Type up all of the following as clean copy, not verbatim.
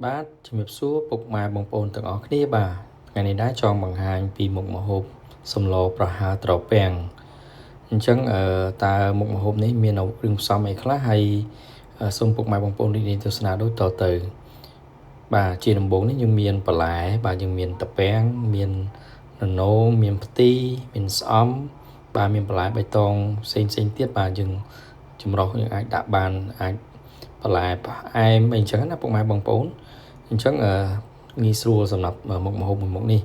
បាទជំរាបសួរពុកម៉ែបងប្អូនទាំងអស់គ្នាបាទថ្ងៃនេះដែរចង់បង្ហាញពីមុខម្ហូបសម្លប្រហើរត្រពាំងអញ្ចឹងតើមុខម្ហូបនេះមានគ្រឿងផ្សំអីខ្លះហើយសូមពុកម៉ែបងប្អូនរីករាយទស្សនាដូចតទៅបាទជាដំបូងនេះយើងមានបន្លែបាទយើងមានត្រពាំងមានននោងមានផ្ទីមានស្អំបាទមានបន្លែបៃតងផ្សេងទៀតបាទយើងចម្រុះយើងអាចដាក់បានអាចបន្លែផ្អែមអីអញ្ចឹងណាពុកម៉ែបងប្អូនអញ្ចឹងងាយស្រួលសម្រាប់មុខម្ហូបមួយមុខនេះ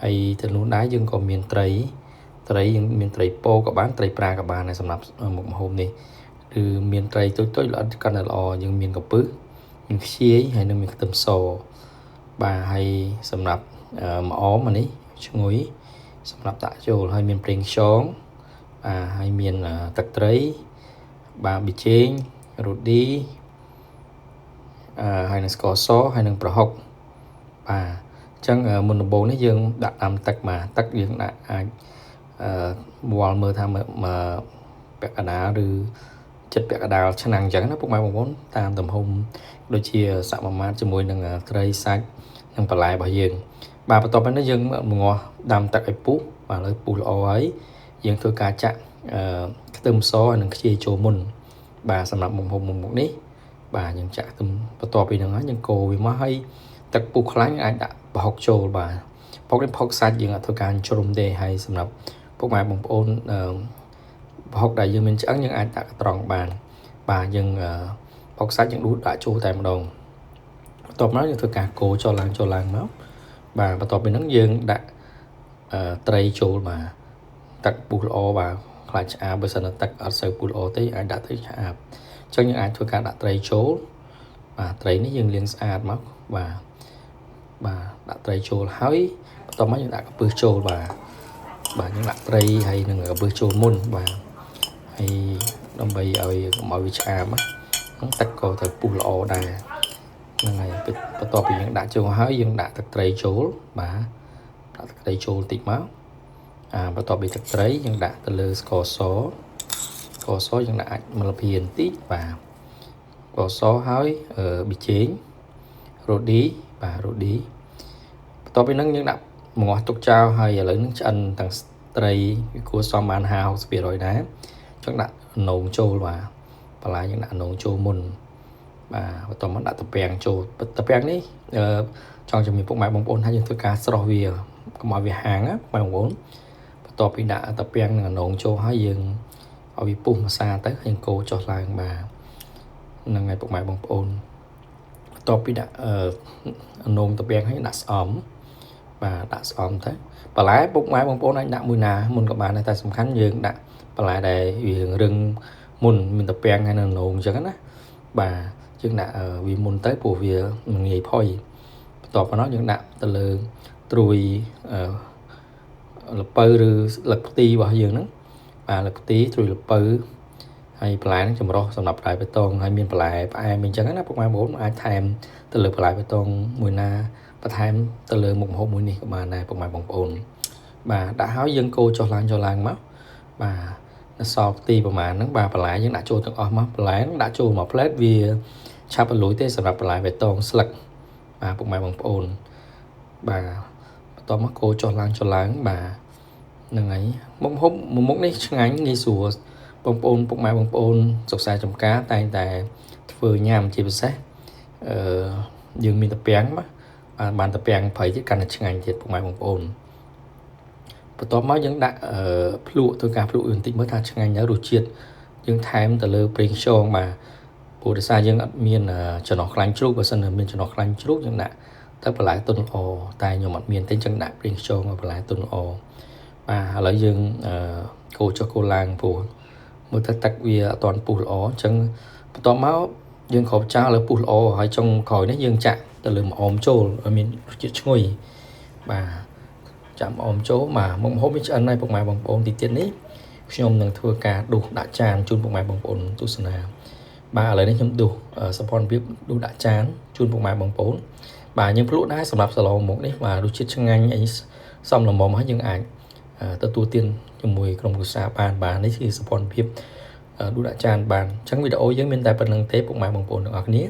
ហើយទៅនោះដែរយើងក៏មានត្រីយើងមានត្រីពោក៏បានត្រីប្រាក៏បានដែរសម្រាប់មុខម្ហូបនេះគឺមានត្រីតូចល្អិតកាន់តែល្អយើងមានកំពឹសមានខ្ជាយហើយនឹងមានខ្ទឹមសបាទហើយសម្រាប់ម្អមអានេះឈ្ងុយសម្រាប់ដាក់ចូលហើយមានប្រេងខ្យងបាទហើយមានទឹកត្រីបាទប៊ីចេងរ៉ូឌីហើយនឹងស្ករសហើយនឹងប្រហុកបាទអញ្ចឹងមុនដំបូងនេះយើងដាក់ដាំទឹកមកទឹកយើងដាក់អាចវាល់មើលថាពាក់កណ្ដាលឬចិត្តពាក់កណ្ដាលឆ្នាំងអញ្ចឹងណាពុកម៉ែបងប្អូនតាមទំហំដូចជាសមាមាត្រជាមួយនឹងត្រីសាច់និងបន្លែរបស់យើងបាទបន្ទាប់ពីនេះយើងងាស់ដាំទឹកឲ្យពុះបាទឥឡូវពុះល្អហើយយើងធ្វើការចាក់ខ្ទឹមសហើយនឹងខ្ជាយចូលមុនបាទសម្រាប់មុខម្ហូបមុខនេះបាទយើងចាក់ខ្ទឹមបន្ទាប់ពីហ្នឹងហើយយើងកូរវាមកហើយទឹកពុះខ្លាញ់អាចដាក់ប្រហុកចូលបាទប្រហុកនេះប្រហុកសាច់យើងអត់ធ្វើការជ្រុំទេហើយសម្រាប់ពុកម៉ែបងប្អូនប្រហុកដែលយើងមានឆ្អឹងយើងអាចដាក់ត្រង់បានបាទយើងប្រហុកសាច់យើងដួសដាក់ចូលតែម្ដងបន្ទាប់មកយើងធ្វើការកូរចូលឡើងមកបាទបន្ទាប់ពីហ្នឹងយើងដាក់ត្រីចូលបាទទឹកពុះល្អបាទខ្លាចឆ្អាបបើសិនតែទឹកអត់សូវពុះល្អទេអាចដាក់ត្រីឆ្អាបអញ្ចឹងយើងអាចធ្វើការដាក់ត្រីចូលបាទត្រីនេះយើងលាងស្អាតមកបាទដាក់ត្រីចូលហើយបន្ទាប់មកយើងដាក់កំពឹសចូលបាទយើងដាក់ត្រីហើយនឹងកំពឹសចូលមុនបាទហើយដើម្បីឲ្យកុំឲ្យវាឆ្អាបហ្នឹងទឹកក៏ត្រូវពុះល្អដែរហ្នឹងហើយបន្ទាប់ពីយើងដាក់ចូលហើយយើងដាក់ទឹកត្រីចូលបាទដាក់ទឹកត្រីចូលតិចមកបន្ទាប់ពីទឹកត្រីយើងដាក់ទៅលើស្ករសយើងដាក់អាចម្លប់ព្រាបន្តិចបាទស្ករសហើយប៊ីចេងរ៉ូឌីបន្ទាប់ពីហ្នឹងយើងដាក់ងាស់ទុកចោលហើយឥឡូវហ្នឹងឆ្អិនទាំងត្រីវាគួរសមបាន50-60%ដែរអញ្ចឹងដាក់នងចូលបាទបន្លែយើងដាក់នងចូលមុនបាទបន្ទាប់មកដាក់ត្រពាំងចូលត្រពាំងនេះចង់ជំរាបពុកម៉ែបងប្អូនថាយើងធ្វើការស្រោះវាកុំឲ្យវាហាងណាបងប្អូនបន្ទាប់ពីដាក់ត្រពាំងនិងនងចូលហើយយើងឲ្យវាពុះម្សាទៅហើយកូរចុះឡើងបាទហ្នឹងហើយពុកម៉ែបងប្អូនបន្ទាប់ពីដាក់នងត្រពាំងហើយដាក់ស្អំបាទដាក់ស្អំទៅបន្លែពុកម៉ែបងប្អូនអាចដាក់មួយណាមុនក៏បានដែរតែសំខាន់យើងដាក់បន្លែដែលវារឹងមុនមានត្រពាំងហើយនឹងនងអញ្ចឹងណាបាទយើងដាក់វាមុនទៅព្រោះវាមិនងាយផុយបន្ទាប់មកនោះយើងដាក់ទៅលើត្រួយល្ពៅឬស្លឹកផ្ទីរបស់យើងហ្នឹងបាទល្ពៅផ្ទីត្រួយល្ពៅហើយបន្លែហ្នឹងចម្រុះសម្រាប់បន្លែបៃតងហើយមានបន្លែផ្អែមអញ្ចឹងណាពុកម៉ែបងប្អូនអាចថែមទៅលើបន្លែបៃតងមួយណាបន្ថែមទៅលើមុខម្ហូបមួយនេះក៏បានដែរពុកម៉ែបងប្អូនបាទដាក់ហើយយើងកូរចុះឡើងមកបាទសល់ផ្ទីប្រហែលហ្នឹងបាទបន្លែយើងដាក់ចូលទាំងអស់មកបន្លែហ្នឹងដាក់ចូលមកផ្លែតវាឆាប់រលួយទេសម្រាប់បន្លែបៃតងស្លឹកបាទពុកម៉ែបងប្អូនបាទបន្ទាប់មកកូរចុះឡើងបាទហ្នឹងហើយមុខម្ហូបមួយមុខនេះឆ្ងាញ់ងាយស្រួលបងប្អូនពុកម៉ែបងប្អូនសិក្សាចំការតែងតែធ្វើញ៉ាំជាពិសេសយើងមានត្រពាំងបានត្រពាំងប្រៃទៀតកាន់តែឆ្ងាញ់ទៀតពុកម៉ែបងប្អូនបន្ទាប់មកយើងដាក់ភ្លក់ធ្វើការភ្លក់បន្តិចមើលថាឆ្ងាញ់ហើយរសជាតិយើងថែមទៅលើប្រេងខ្យងបាទព្រោះដោយសារយើងអត់មានចំណុះខ្លាញ់ជ្រូកបើសិនតែមានចំណុះខ្លាញ់ជ្រូកយើងដាក់ទៅបន្លែទុនល្អតែខ្ញុំអត់មានទេអញ្ចឹងដាក់ប្រេងខ្យងបន្លែទុនល្អបាទឥឡូវយើងកូរចុះកូរឡើងព្រោះមើលទៅទឹកវាអត់ទាន់ពុះល្អអញ្ចឹងបន្ទាប់មកយើងគ្របចោលឲ្យពុះល្អហើយចុងក្រោយនេះយើងចាក់ទៅលើម្អមចូលឲ្យមានរសជាតិឈ្ងុយបាទចាក់ម្អមចូលបាទមុខម្ហូបនេះឆ្អិនហើយពុកម៉ែបងប្អូនទីទៀតនេះខ្ញុំនឹងធ្វើការដួសដាក់ចានជូនពុកម៉ែបងប្អូនទស្សនាបាទឥឡូវនេះខ្ញុំដួសសពរបៀបដួសដាក់ចានជូនពុកម៉ែបងប្អូនបាទយើងភ្លក់ដែរសម្រាប់សាឡុងមុខនេះបាទរសជាតិឆ្ងាញ់អីសមល្មមហើយយើងអាចទទួលទានជាមួយក្រុមគ្រួសារបាននេះគឺសពរបៀបដួសដាក់ចានបានអញ្ចឹងវីដេអូយើងមានតែប៉ុណ្្នឹងទេពុកម៉ែបងប្អូនទាំងអស់គ្នា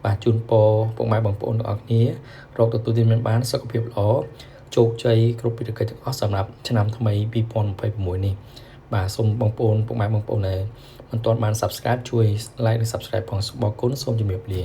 បាទជូនពរពុកម៉ែបងប្អូនទាំងអស់គ្នារកទទួលទានមានបានសុខភាពល្អជោគជ័យគ្រប់ភារកិច្ចទាំងអស់សម្រាប់ឆ្នាំថ្មី2026នេះបាទសូមបងប្អូនពុកម៉ែបងប្អូនដែលមិនទាន់បាន Subscribe ជួយ Like និង Subscribe ផងសូមអរគុណសូមជម្រាបលា